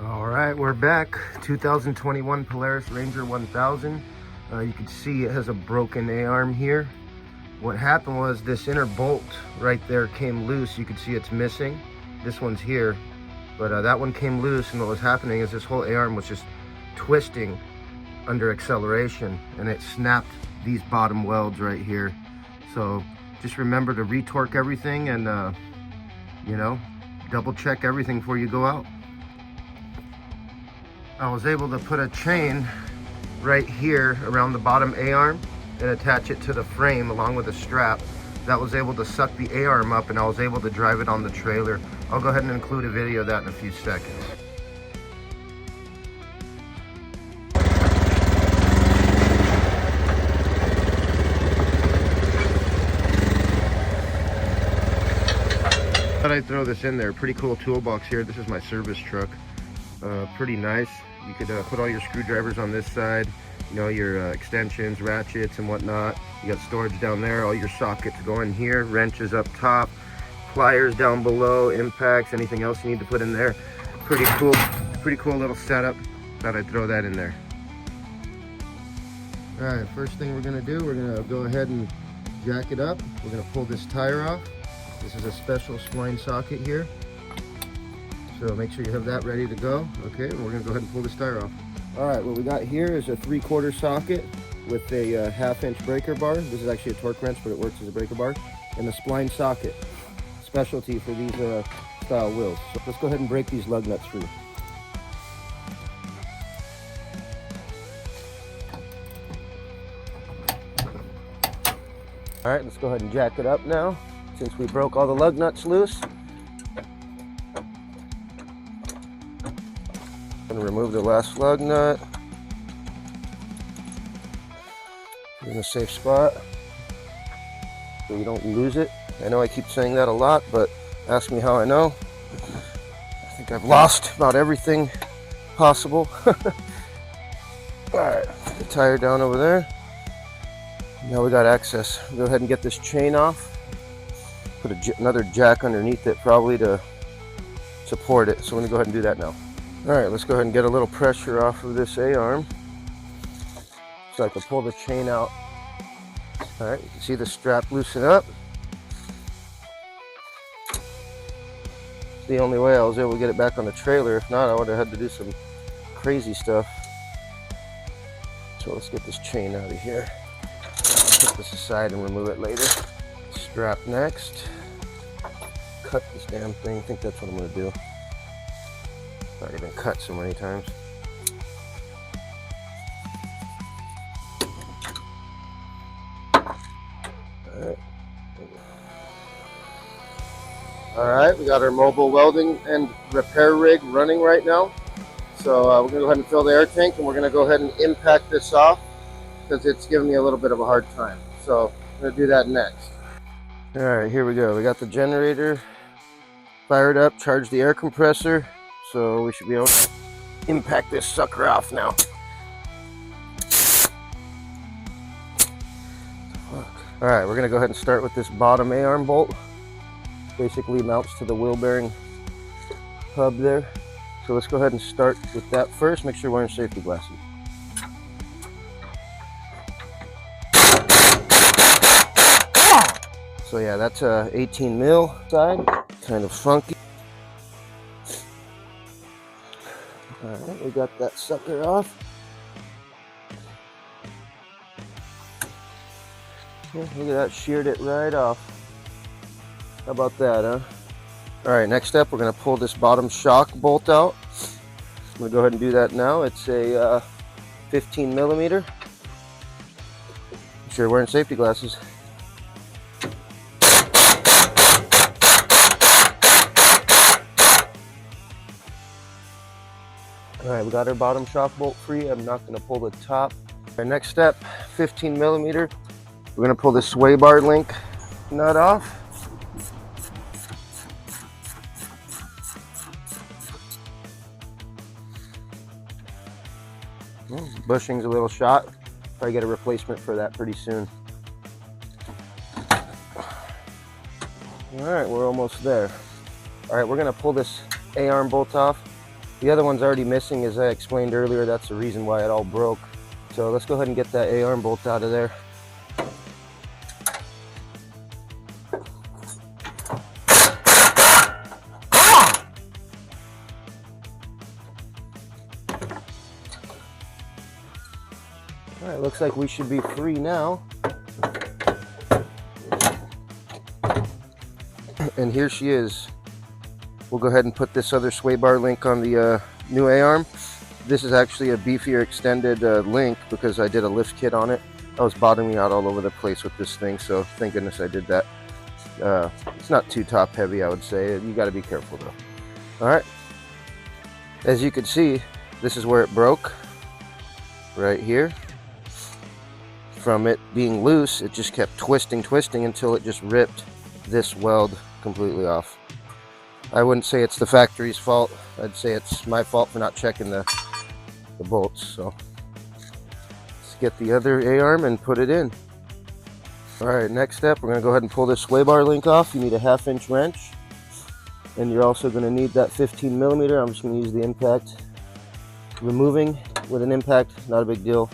All right, we're back. 2021 Polaris Ranger 1000. You can see it has a broken A-arm here. What happened was this inner bolt right there came loose. You can see it's missing. This one's here, but that one came loose, and what was happening is this whole A-arm was just twisting under acceleration, and it snapped these bottom welds right here. So just remember to retorque everything and double check everything before you go out. I was able to put a chain right here around the bottom A-arm and attach it to the frame along with a strap. That was able to suck the A-arm up, and I was able to drive it on the trailer. I'll go ahead and include a video of that in a few seconds. Thought I'd throw this in there. Pretty cool toolbox here. This is my service truck. Pretty nice. You could put all your screwdrivers on this side, your extensions, ratchets and whatnot. You got storage down there, all your sockets go in here, wrenches up top, pliers down below, impacts, anything else you need to put in there. Pretty cool little setup. Thought I'd throw that in there. All right, first thing we're gonna do, we're gonna go ahead and jack it up. We're gonna pull this tire off. This is a special spline socket here. So make sure you have that ready to go. Okay, we're gonna go ahead and pull this tire off. All right, what we got here is a 3/4 socket with a 1/2-inch breaker bar. This is actually a torque wrench, but it works as a breaker bar. And a spline socket, specialty for these style wheels. So let's go ahead and break these lug nuts free. All right, let's go ahead and jack it up now. Since we broke all the lug nuts loose, and remove the last lug nut in a safe spot so you don't lose it. I know I keep saying that a lot, but ask me how I know. I think I've lost about everything possible. All right, put the tire down over there. Now we got access. Go ahead and get this chain off. Put another jack underneath it probably to support it. So I'm gonna go ahead and do that now. All right, let's go ahead and get a little pressure off of this A-arm so I can pull the chain out. All right, you can see the strap loosen up. It's the only way I was able to get it back on the trailer. If not, I would have had to do some crazy stuff. So let's get this chain out of here. I'll put this aside and remove it later. Strap next. Cut this damn thing. I think that's what I'm gonna do. Not even cut so many times. All right, we got our mobile welding and repair rig running right now. So we're gonna go ahead and fill the air tank, and we're gonna go ahead and impact this off because it's giving me a little bit of a hard time. So I'm gonna do that next. All right, here we go. We got the generator fired up, charged the air compressor. So we should be able to impact this sucker off now. All right, we're gonna go ahead and start with this bottom A-arm bolt. Basically mounts to the wheel bearing hub there. So let's go ahead and start with that first. Make sure you're wearing safety glasses. So yeah, that's a 18 mil side, kind of funky. All right, we got that sucker off. Yeah, look at that, sheared it right off. How about that, huh? All right, next step, we're gonna pull this bottom shock bolt out. I'm gonna go ahead and do that now. It's a 15 millimeter. Make sure you're wearing safety glasses. All right, we got our bottom shock bolt free. I'm not gonna pull the top. Our next step, 15 millimeter. We're gonna pull this sway bar link nut off. Bushing's a little shot. Probably get a replacement for that pretty soon. All right, we're almost there. All right, we're gonna pull this A-arm bolt off. The other one's already missing, as I explained earlier. That's the reason why it all broke. So let's go ahead and get that A-arm bolt out of there. All right, looks like we should be free now. And here she is. We'll go ahead and put this other sway bar link on the new A-arm. This is actually a beefier extended link because I did a lift kit on it. I was bottoming out all over the place with this thing, so thank goodness I did that. It's not too top heavy, I would say. You got to be careful though. All right. As you can see, this is where it broke. Right here. From it being loose, it just kept twisting until it just ripped this weld completely off. I wouldn't say it's the factory's fault. I'd say it's my fault for not checking the bolts. So let's get the other A-arm and put it in. All right, next step, we're going to go ahead and pull this sway bar link off. You need a 1/2 inch wrench, and you're also going to need that 15 millimeter. I'm just going to use the impact. Removing with an impact, not a big deal.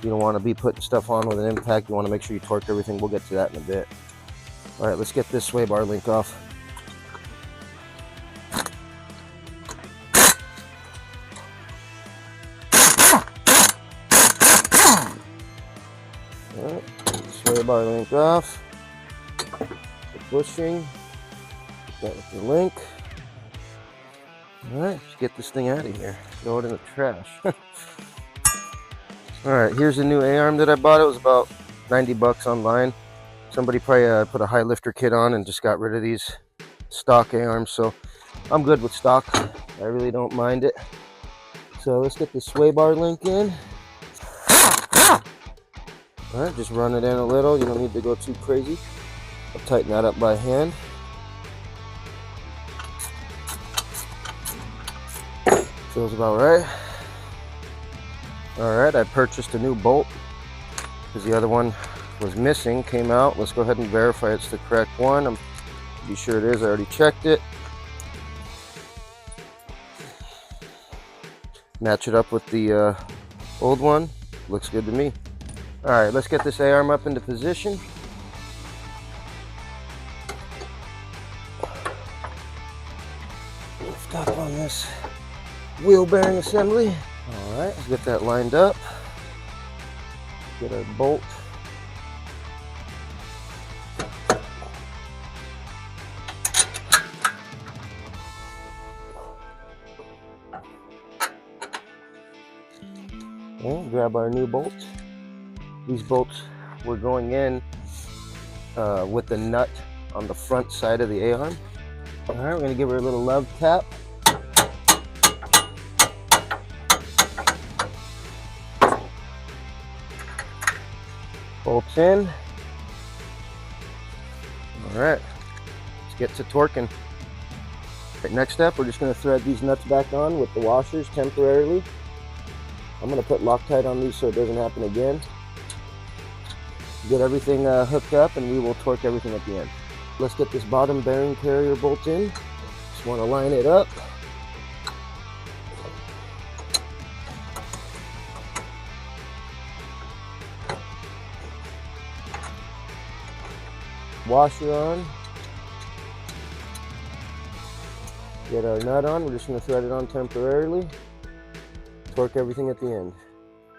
You don't want to be putting stuff on with an impact. You want to make sure you torque everything. We'll get to that in a bit. All right, let's get this sway bar link off. All right, sway bar link off. The bushing. Put that with the link. All right, let's get this thing out of here. Throw it in the trash. All right, here's a new A-arm that I bought. It was about 90 bucks online. Somebody probably put a high lifter kit on and just got rid of these stock A-arms. So I'm good with stock. I really don't mind it. So let's get the sway bar link in. All right, just run it in a little. You don't need to go too crazy. I'll tighten that up by hand. Feels about right. All right, I purchased a new bolt because the other one was missing, came out. Let's go ahead and verify it's the correct one. I'm be sure it is. I already checked it. Match it up with the old one. Looks good to me. All right, let's get this A-arm up into position. Lift up on this wheel bearing assembly. All right, let's get that lined up. Get our bolt. And grab our new bolts. These bolts were going in with the nut on the front side of the A-arm. All right, we're gonna give her a little love tap. Bolts in. All right, let's get to torquing. Right, next step, we're just going to thread these nuts back on with the washers temporarily. I'm going to put Loctite on these so it doesn't happen again. Get everything hooked up and we will torque everything at the end. Let's get this bottom bearing carrier bolt in. Just want to line it up. Washer on. Get our nut on. We're just going to thread it on temporarily. Torque everything at the end.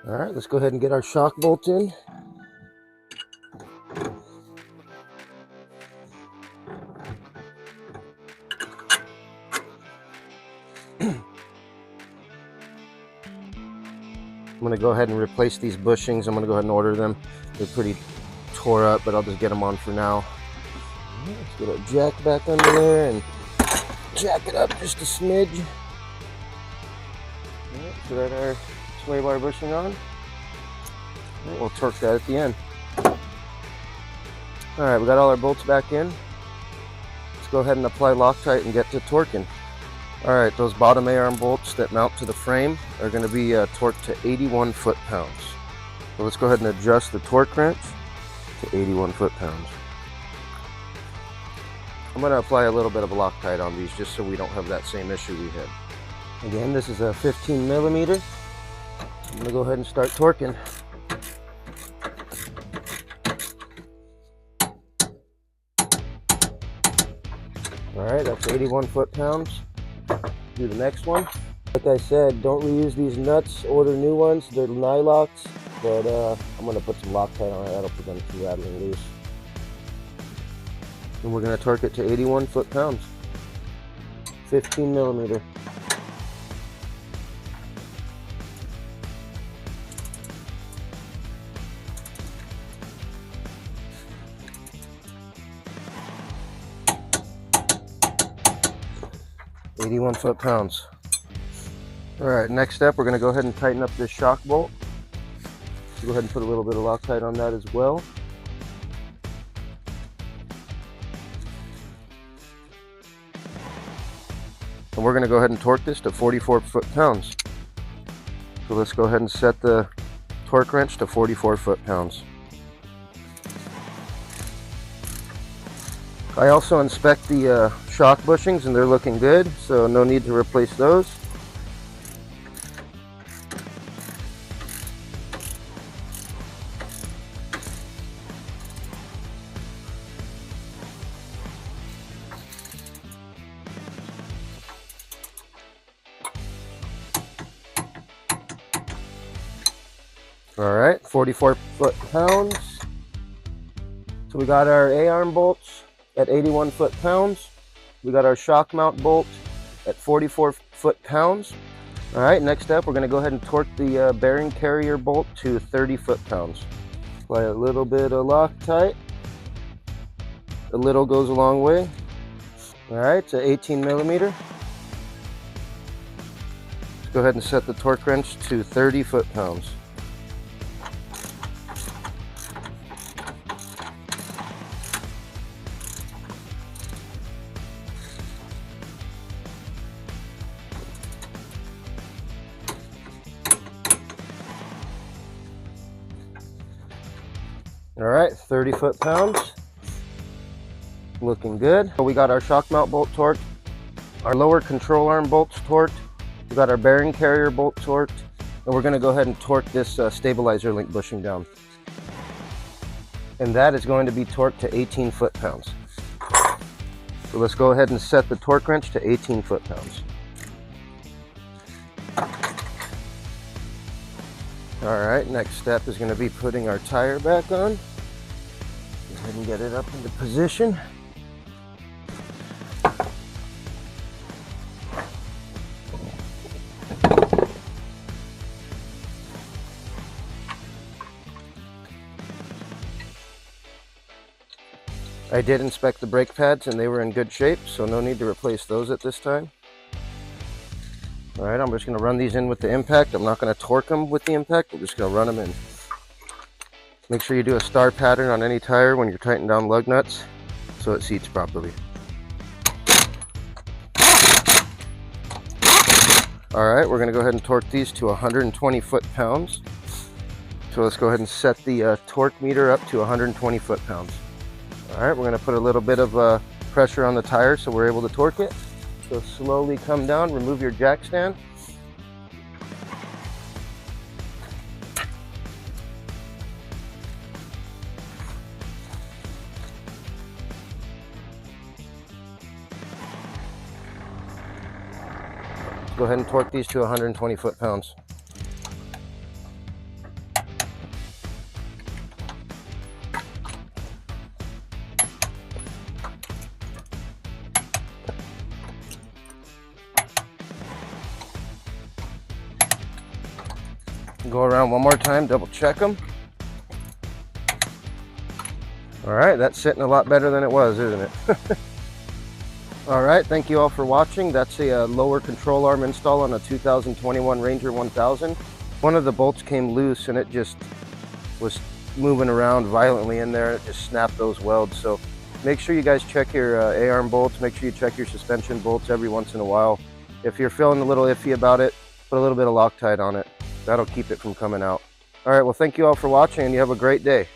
All right, let's go ahead and get our shock bolt in. I'm going to go ahead and replace these bushings. I'm going to go ahead and order them. They're pretty tore up, but I'll just get them on for now. Let's get our jack back under there and jack it up just a smidge. Alright, thread our sway bar bushing on. Alright, we'll torque that at the end. Alright, we got all our bolts back in. Let's go ahead and apply Loctite and get to torquing. Alright, those bottom A-arm bolts that mount to the frame are going to be torqued to 81 foot-pounds. So let's go ahead and adjust the torque wrench to 81 foot-pounds. I'm going to apply a little bit of Loctite on these just so we don't have that same issue we had. Again, this is a 15 millimeter. I'm gonna go ahead and start torquing. All right, that's 81 foot-pounds. Do the next one. Like I said, don't reuse these nuts, order new ones. They're nylocks, but I'm gonna put some Loctite on it. That'll prevent it from rattling loose. And we're gonna torque it to 81 foot-pounds. 15 millimeter. .81 foot-pounds. All right, next step, we're going to go ahead and tighten up this shock bolt. So go ahead and put a little bit of Loctite on that as well. And we're going to go ahead and torque this to 44 foot-pounds. So let's go ahead and set the torque wrench to 44 foot-pounds. I also inspect the shock bushings and they're looking good, so no need to replace those. All right, 44 foot-pounds. So we got our A-arm bolts at 81 foot-pounds. We got our shock mount bolt at 44 foot-pounds. All right, next up, we're going to go ahead and torque the bearing carrier bolt to 30 foot-pounds. Apply a little bit of Loctite. A little goes a long way. All right, it's an 18 millimeter. Let's go ahead and set the torque wrench to 30 foot-pounds. All right, 30 foot-pounds. Looking good. We got our shock mount bolt torqued, our lower control arm bolts torqued, we got our bearing carrier bolt torqued, and we're going to go ahead and torque this stabilizer link bushing down. And that is going to be torqued to 18 foot-pounds. So let's go ahead and set the torque wrench to 18 foot-pounds. All right, next step is going to be putting our tire back on. Go ahead and get it up into position. I did inspect the brake pads and they were in good shape, so no need to replace those at this time. All right, I'm just going to run these in with the impact. I'm not going to torque them with the impact. I'm just going to run them in. Make sure you do a star pattern on any tire when you're tightening down lug nuts so it seats properly. All right, we're going to go ahead and torque these to 120 foot-pounds. So let's go ahead and set the torque meter up to 120 foot-pounds. All right, we're going to put a little bit of pressure on the tire so we're able to torque it. So slowly come down, remove your jack stand. Go ahead and torque these to 120 foot-pounds. Go around one more time, double check them. All right, that's sitting a lot better than it was, isn't it? All right, thank you all for watching. That's a lower control arm install on a 2021 Ranger 1000. One of the bolts came loose and it just was moving around violently in there. It just snapped those welds. So make sure you guys check your A-arm bolts. Make sure you check your suspension bolts every once in a while. If you're feeling a little iffy about it, put a little bit of Loctite on it. That'll keep it from coming out. All right, well, thank you all for watching and you have a great day.